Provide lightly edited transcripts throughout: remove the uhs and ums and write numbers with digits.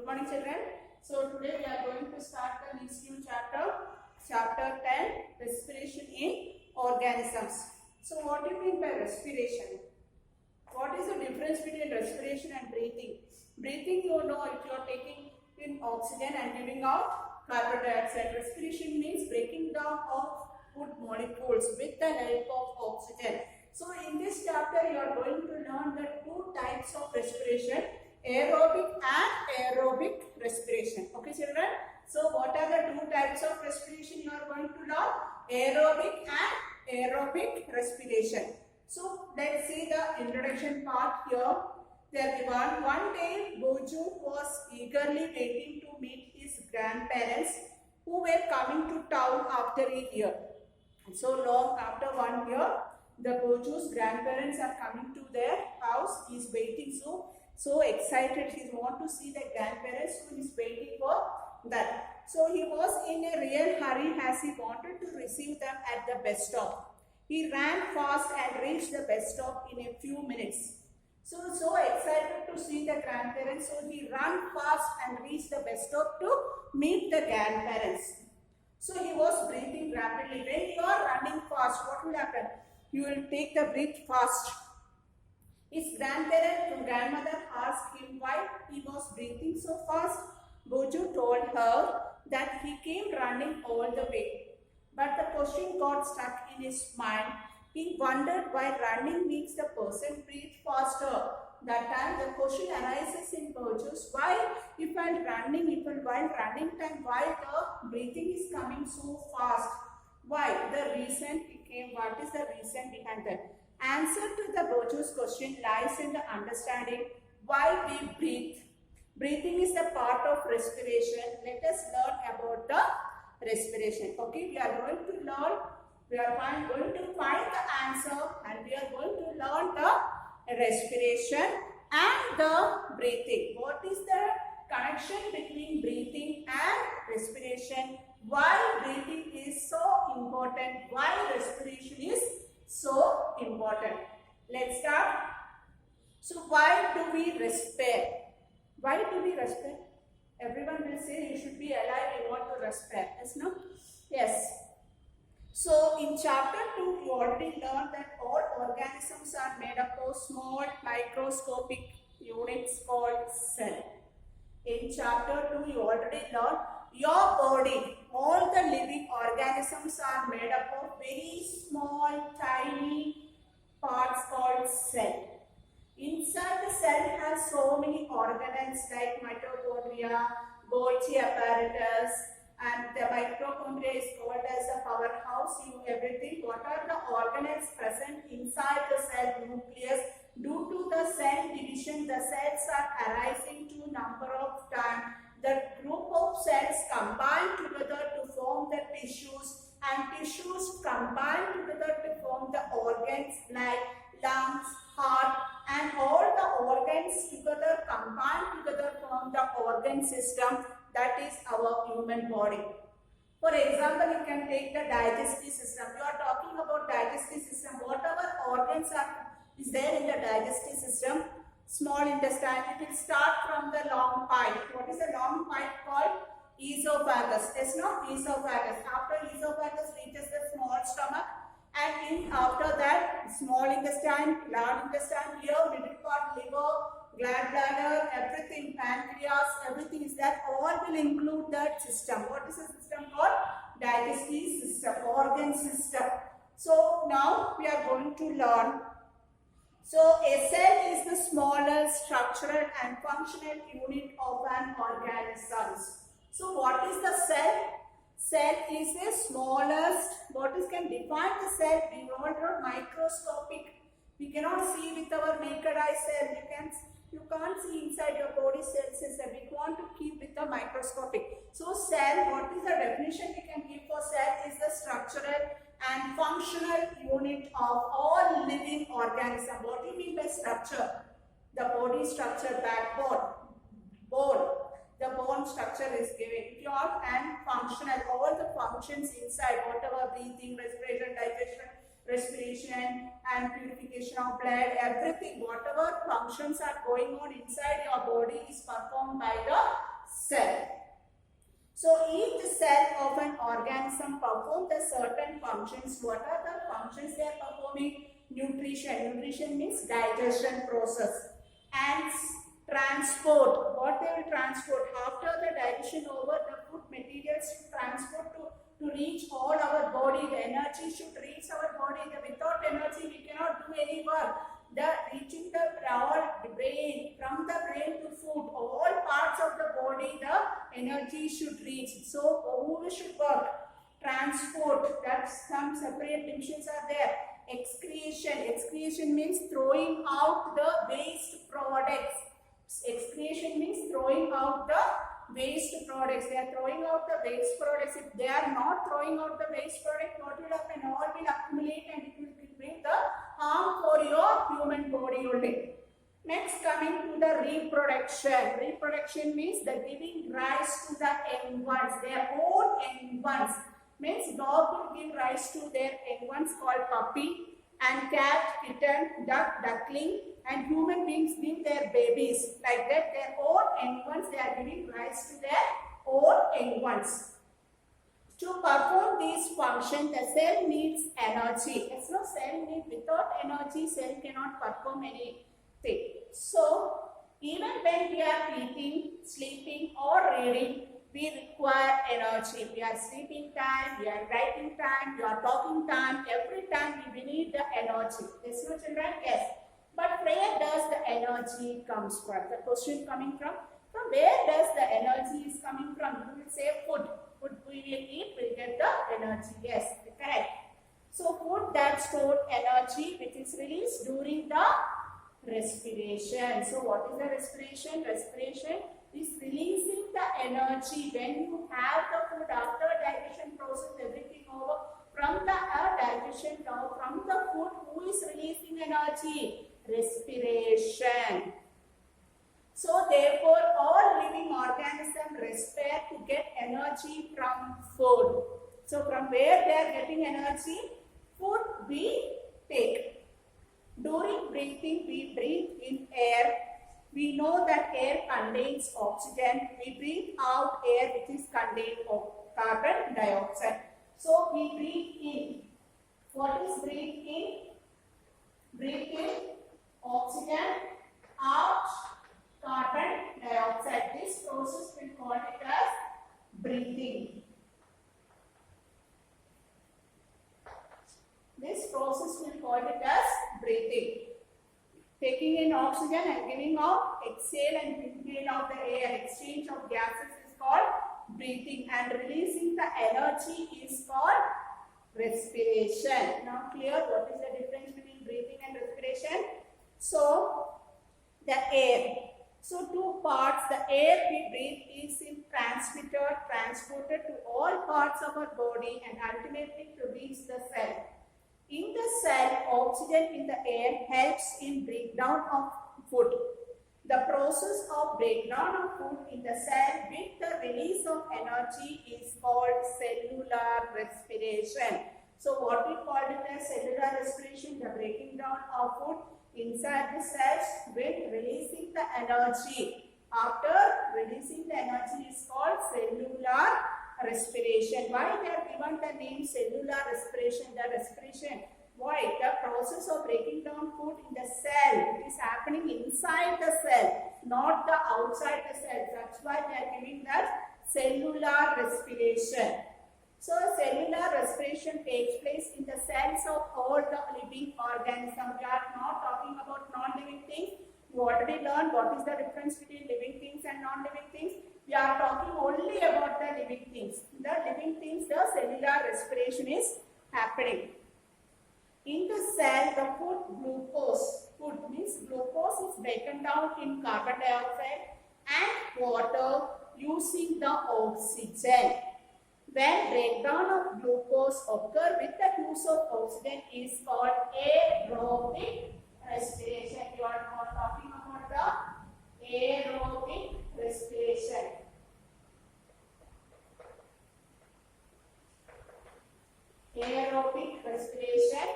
morning children. So today we are going to start the next new chapter 10, respiration in organisms. So what do you mean by respiration? What is the difference between respiration and breathing? Breathing, you know, if you are taking in oxygen and giving out carbon dioxide. Respiration means breaking down of food molecules with the help of oxygen. So in this chapter you are going to learn the two types of respiration, aerobic and aerobic respiration. Okay children? So what are the two types of respiration you are going to learn? Aerobic and aerobic respiration. So let's see the introduction part here. One day Boju was eagerly waiting to meet his grandparents who were coming to town after a year. So long after 1 year, the Boju's grandparents are coming to their house. He is waiting, so excited. He want to see the grandparents, so he is waiting for that. So he was in a real hurry as he wanted to receive them at the bus stop. He ran fast and reached the bus stop in a few minutes. So excited to see the grandparents, so he ran fast and reached the bus stop to meet the grandparents. So he was breathing rapidly. When you are running fast, what will happen? You will take the breath fast. His grandmother asked him why he was breathing so fast. Boju told her that he came running all the way. But the question got stuck in his mind. He wondered why running makes the person breathe faster. That time the question arises in Boju's, why while running time, why the breathing is coming so fast? Why? The reason became, what is the reason behind that? Answer to the Boju's question lies in the understanding why we breathe. Breathing is the part of respiration. Let us learn about the respiration. Okay, we are going to learn. We are going to find the answer and we are going to learn the respiration and the breathing. What is the connection between breathing and respiration? Why breathing is so important? Why respiration is so important? Let's start. So why do we respire? Why do we respire? Everyone will say you should be alive, you want to respire. Yes, no? Yes. So in chapter 2, you already learned that all organisms are made up of small microscopic units called cell. In chapter 2, you already learned your body, all the living organisms are made up of very small, tiny parts called cell. Inside the cell has so many organelles like mitochondria, Golgi apparatus, and the mitochondria is called as a powerhouse. Everything. What are the organelles present inside the cell nucleus? Due to the cell division, the cells are arising to number of times. The group of cells combine together to form the tissues, and tissues combine together to form the organs like lungs, heart, and all the organs together combine together form the organ system, that is our human body. For example, you can take the digestive system. You are talking about digestive system. Whatever organs is there in the digestive system, small intestine, it will start from the long pipe. What is the long pipe called? Esophagus. Yes, no? Esophagus. After esophagus reaches the small stomach, and after that, small intestine, large intestine, here, middle part, liver, gallbladder, everything, pancreas, everything is that. All will include that system. What is the system called? Digestive system, organ system. So now we are going to learn. So a cell is the smallest structural and functional unit of an organism. So what is the cell? Cell is the smallest. What is can define the cell? We all know microscopic. We cannot see with our naked eye cell. You can't see inside your body cells. We want to keep with the microscopic. So cell, what is the definition we can give for cell? Is the structural and functional unit of all living organisms. What do you mean by structure? The body structure, backbone, bone. The bone structure is given. Pure and functional, all the functions inside, whatever breathing, respiration, digestion, respiration and purification of blood, everything, whatever functions are going on inside your body is performed by the cell. So each cell of an organism performs the certain functions. What are the functions they are performing? Nutrition. Nutrition means digestion process. And transport. What they will transport? After the digestion over, the food materials should transport to reach all our body. The energy should reach our body. Without energy, we cannot do any work. The reaching the brain, from the brain to food, all parts of the body, the energy should reach. So who should work? Transport, that's some separate divisions are there. Excretion. Excretion means throwing out the waste products. Excretion means throwing out the waste products. They are throwing out the waste products. If they are not throwing out the waste product, what will happen? All will accumulate and it will bring the harm for your human body only. Next, coming to the reproduction. Reproduction means the giving rise to the young ones, their own young ones. Means dog will give rise to their young ones called puppy, and cat, kitten, duck, duckling, and human beings give their babies. Like that, their own young ones, they are giving rise to their own young ones. To perform these functions, the cell needs energy. As no cell needs, without energy, cell cannot perform anything. So, even when we are eating, sleeping or reading, we require energy. We are sleeping time, we are writing time, we are talking time, every time we need the energy. Yes, no children? Yes. But where does the energy comes from? The question coming from where does the energy is coming from? You will say food. Food we will eat, we will get the energy. Yes, correct. So food that stored energy which is released during the respiration. So what is the respiration? Respiration is releasing the energy when you have the food after digestion process, everything over. From the digestion now, from the food, who is releasing energy? Respiration. So therefore, all living organisms respire to get energy from food. So from where they are getting energy? Food we take. During breathing, we breathe in air. We know that air contains oxygen. We breathe out air which is contained of carbon dioxide. So we breathe in. What is breathe in? Breathe in oxygen, out carbon dioxide. This process we call it as breathing. This process we call it as breathing. Taking in oxygen and giving out, exhale and inhale out the air. Exchange of gases is called breathing, and releasing the energy is called respiration. Now clear what is the difference between breathing and respiration? So the air. So two parts, the air we breathe is transported to all parts of our body and ultimately to reach the cell. In the cell, oxygen in the air helps in breakdown of food. The process of breakdown of food in the cell with the release of energy is called cellular respiration. So what we call it as cellular respiration, the breaking down of food inside the cells with releasing the energy. After releasing the energy is called cellular respiration. Why they are given the name cellular respiration? The respiration. Why? The process of breaking down food in the cell. It is happening inside the cell, not the outside the cell. That's why they are giving that cellular respiration. So cellular respiration takes place in the cells of all the living organisms. We are not talking about non-living things. You already learned what is the difference between living things and non-living things. We are talking only about the living things. The living things, the cellular respiration is happening. In the cell, the food means glucose is broken down in carbon dioxide and water using the oxygen. When breakdown of glucose occurs with the use of oxygen is called aerobic respiration. You are not talking about the aerobic respiration. Aerobic respiration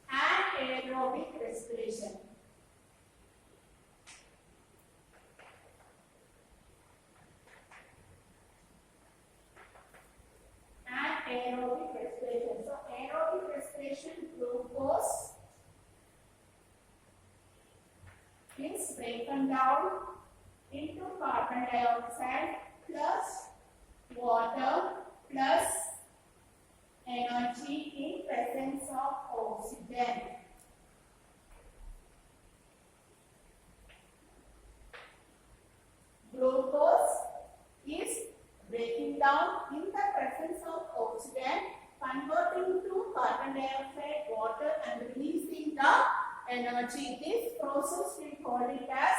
and anaerobic respiration. dioxide plus water plus energy in presence of oxygen. Glucose is breaking down in the presence of oxygen, converting to carbon dioxide, water and releasing the energy. This process we call it as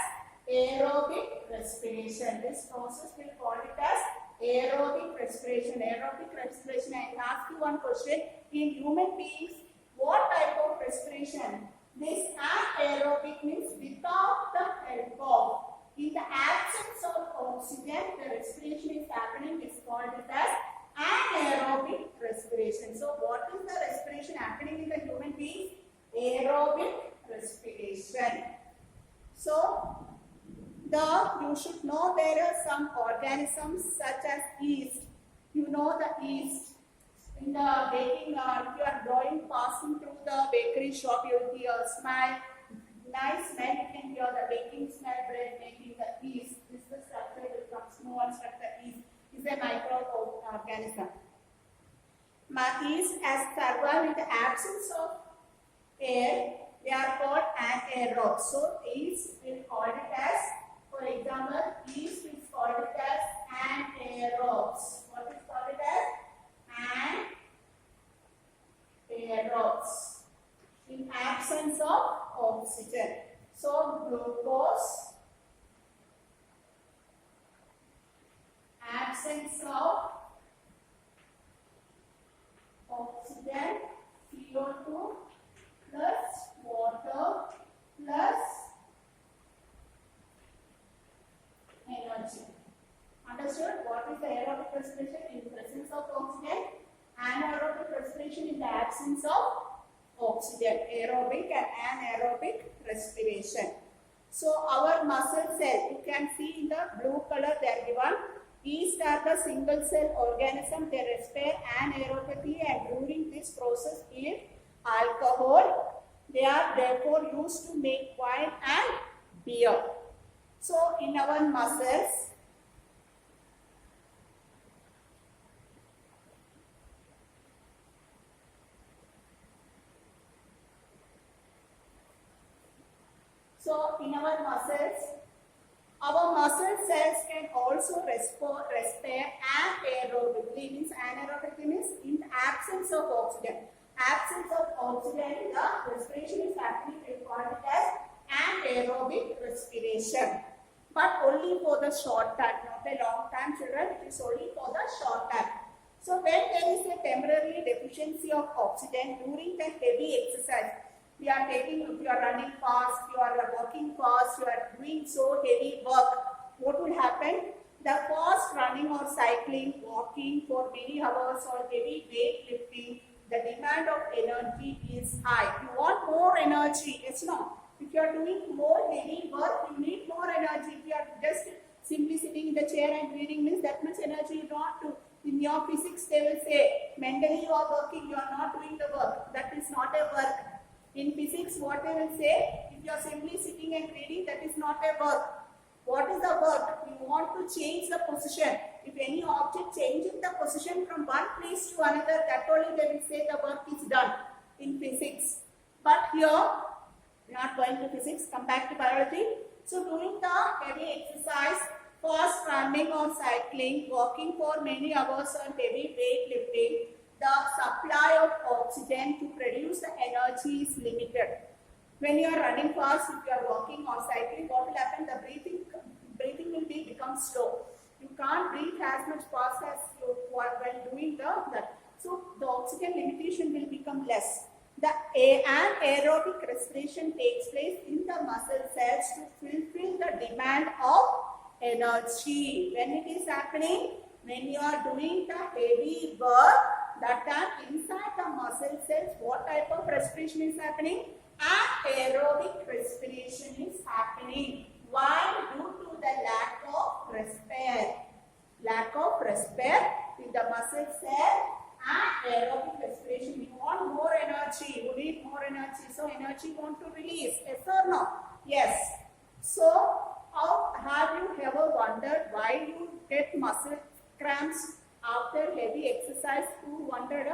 aerobic respiration. This process we call it as aerobic respiration. Aerobic respiration, I ask you one question. In human beings, what type of respiration? This anaerobic means without the help of. In the absence of oxygen, the respiration is happening. It's called it as anaerobic respiration. So, what is the respiration happening in the human being? Aerobic respiration. So, you should know there are some organisms such as yeast. You know the yeast. In the baking, if you are passing through the bakery shop, you will hear a smell. Nice smell, you can hear the baking smell, bread making the yeast. This is the structure will come, small structure yeast is a microorganism. Yeast as survive in the absence of air, they are called anaerobes. So yeast will call it as, for example, yeast is called it as anaerobes. What is called it as? Anaerobes. In absence of oxygen. So, glucose, absence of oxygen, CO2 plus water plus energy. Understood? What is the aerobic respiration? In the presence of oxygen, anaerobic respiration in the absence of oxygen, aerobic and anaerobic respiration. So our muscle cell, you can see in the blue color they are given. Yeast are the single cell organism. They respire anaerobically and during this process give alcohol. They are therefore used to make wine and beer. So in our muscles, our muscle cells can also respire anaerobically. Means anaerobically means in the absence of oxygen. Absence of oxygen, the respiration is happening. We call it as anaerobic respiration. But only for the short time, not a long time, children. It is only for the short time. So when there is a temporary deficiency of oxygen during the heavy exercise, we are taking, if you are running fast, you are walking fast, you are doing so heavy work, what will happen? The fast running or cycling, walking for many hours or heavy weight lifting, the demand of energy is high. You want more energy, yes or no? If you are doing more heavy work, you need more energy. If you are just simply sitting in the chair and reading, means that much energy you don't do. In your physics, they will say, mentally you are working, you are not doing the work. That is not a work. In physics, what they will say, if you are simply sitting and reading, that is not a work. What is the work? You want to change the position. If any object changing the position from one place to another, that only they will say the work is done in physics. But here, we are not going to physics, come back to biology. So, doing the heavy exercise, fast running or cycling, walking for many hours on heavy weight lifting, the supply of oxygen to produce the energy is limited. When you are running fast, if you are walking or cycling, what will happen? The breathing will become slow. You can't breathe as much fast as you are when doing that. So the oxygen limitation will become less. The anaerobic respiration takes place in the muscle cells to fulfill the demand of energy. When it is happening, when you are doing the heavy work, that time inside the muscle cells, what type of respiration is happening? Anaerobic respiration is happening. Why? Due to the lack of respire. Lack of respire in the muscle cell. Anaerobic respiration. You want more energy. You need more energy. So energy want to release. Yes or no? Yes. So how have you ever wondered why you get muscle cramps after heavy exercise? Who wondered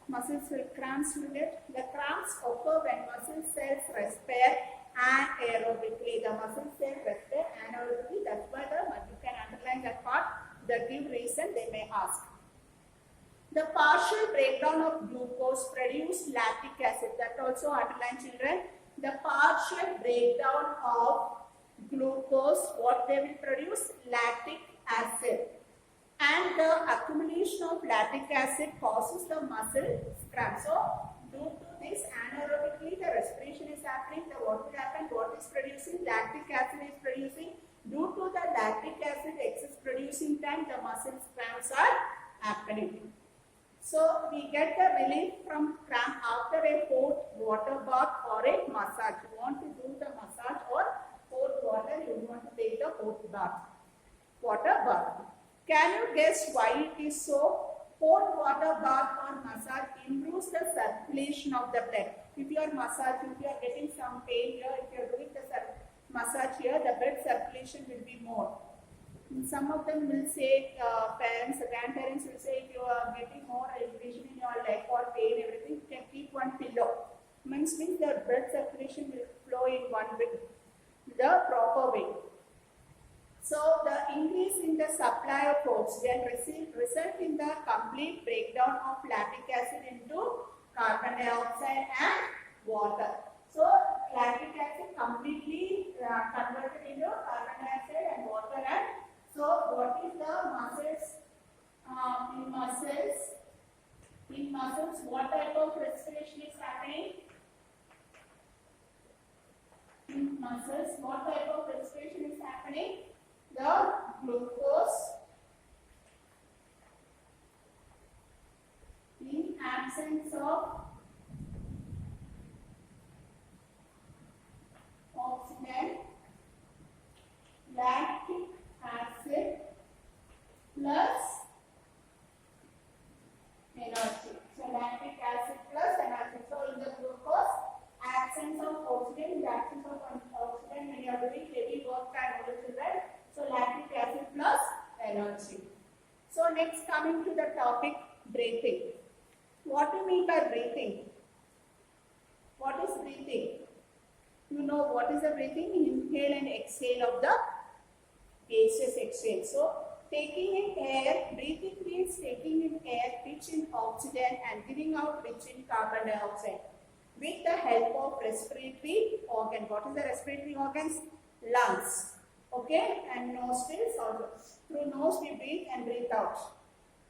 muscle cramps will get? The cramps occur when muscle cells respire anaerobically. The muscle cells respire anaerobically. That's why you can underline that part. The give reason they may ask. The partial breakdown of glucose produces lactic acid. That also underline, children. The partial breakdown of glucose, what they will produce? Lactic acid. And the accumulation of lactic acid causes the muscle cramp. So, due to this, anaerobically the respiration is happening. What will happen? What is producing? Lactic acid is producing. Due to the lactic acid excess producing time, the muscle cramps are happening. So, we get the relief from cramp after a hot water bath or a massage. You want to do the massage or hot water, you want to take the hot bath, water bath. Can you guess why it is so? Hot water bath or massage improves the circulation of the blood. If you are massaging, if you are getting some pain here, if you are doing the massage here, the blood circulation will be more. Some of them will say, parents, grandparents will say, if you are getting more irritation in your leg or pain, everything, you can keep one pillow. Means the blood circulation will flow in one way, the proper way. So, the increase in the supply of oxygen result in the complete breakdown of lactic acid into carbon dioxide and water. So, lactic acid completely converted into carbon dioxide and water. And so, what is the muscles? In muscles, what type of respiration is happening? In muscles, what type of respiration is happening? The glucose, in absence of oxygen, lactic acid plus energy. So, lactic acid plus energy. So, in the glucose, absence of oxygen, the absence of oxygen when you are doing heavy work and all children. So, lactic acid plus energy. So, next coming to the topic, breathing. What do you mean by breathing? What is breathing? You know what is the breathing? Inhale and exhale of the gaseous exhale. So, taking in air, breathing means taking in air rich in oxygen and giving out rich in carbon dioxide with the help of respiratory organ. What is the respiratory organs? Lungs. Okay, and nostrils also. Through nose we breathe and breathe out.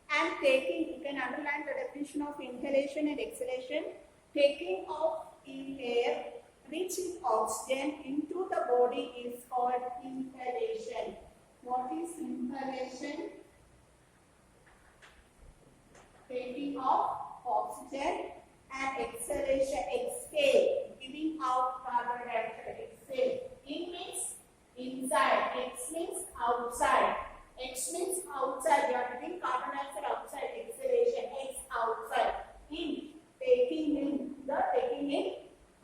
And taking, you can underline the definition of inhalation and exhalation. Taking of in air rich in oxygen into the body is called inhalation. What is inhalation? Taking of oxygen and exhalation, exhale, giving out carbon dioxide, exhale. In means inside, X means outside. X means outside, you are giving carbon dioxide outside, exhalation, X outside. In, taking in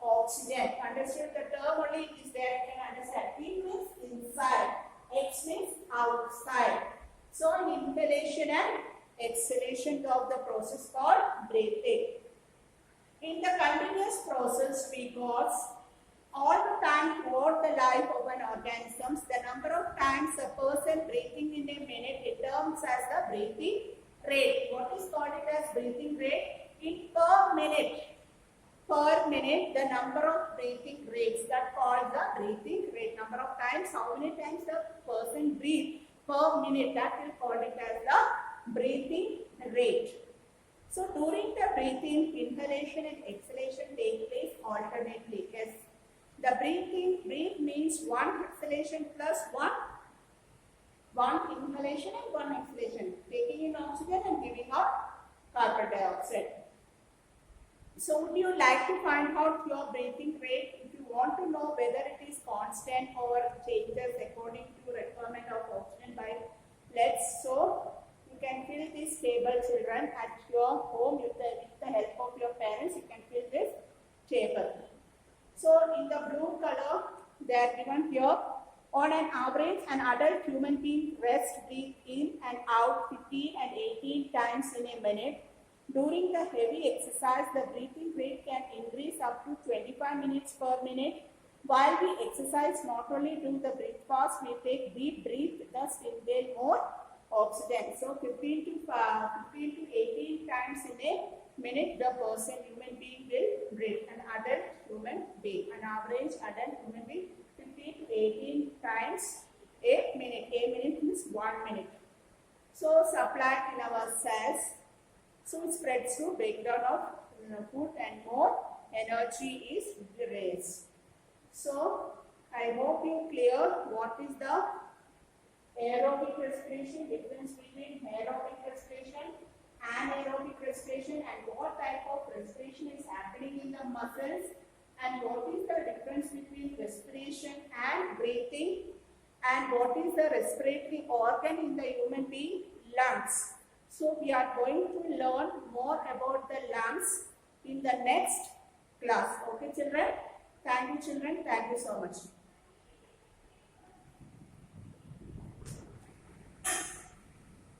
oxygen. Understood the term only is there, you can understand. In means inside, X means outside. So, inhalation and exhalation of the process called breathing. In the continuous process, because all the time throughout the life of an organism, the number of times a person breathing in a minute determines as the breathing rate. What is called it as breathing rate? In per minute, the number of breathing rates, that called the breathing rate. Number of times, how many times the person breathes per minute, that will call it as the breathing rate. So, during the breathing, inhalation and exhalation take place alternately. Yes. The breathe means one exhalation plus one inhalation and one exhalation. Taking in oxygen and giving out carbon dioxide. So, would you like to find out your breathing rate? If you want to know whether it is constant or changes according to requirement of oxygen by let's. So, you can fill this table, children, at your home with the help of your parents. You can fill this table. So, in the blue color, they are given here On an average, an adult human being rests, breathe in and out 15 and 18 times in a minute. During the heavy exercise, the breathing rate can increase up to 25 minutes per minute. While we exercise, not only do the breath fast, we take deep breath, thus inhale more oxygen. So 15 to 18 times in a minute, the person, human being will breathe. An adult human being, an average adult human being, 15 to 18 times a minute. A minute means 1 minute. So supplied in our cells. So it spreads to breakdown of food and more energy is raised. So I hope you clear what is the aerobic respiration, difference between aerobic respiration, anaerobic respiration, and what type of respiration is happening in the muscles, and what is the difference between respiration and breathing, and what is the respiratory organ in the human being, lungs. So we are going to learn more about the lungs in the next class. Okay children? Thank you children. Thank you so much.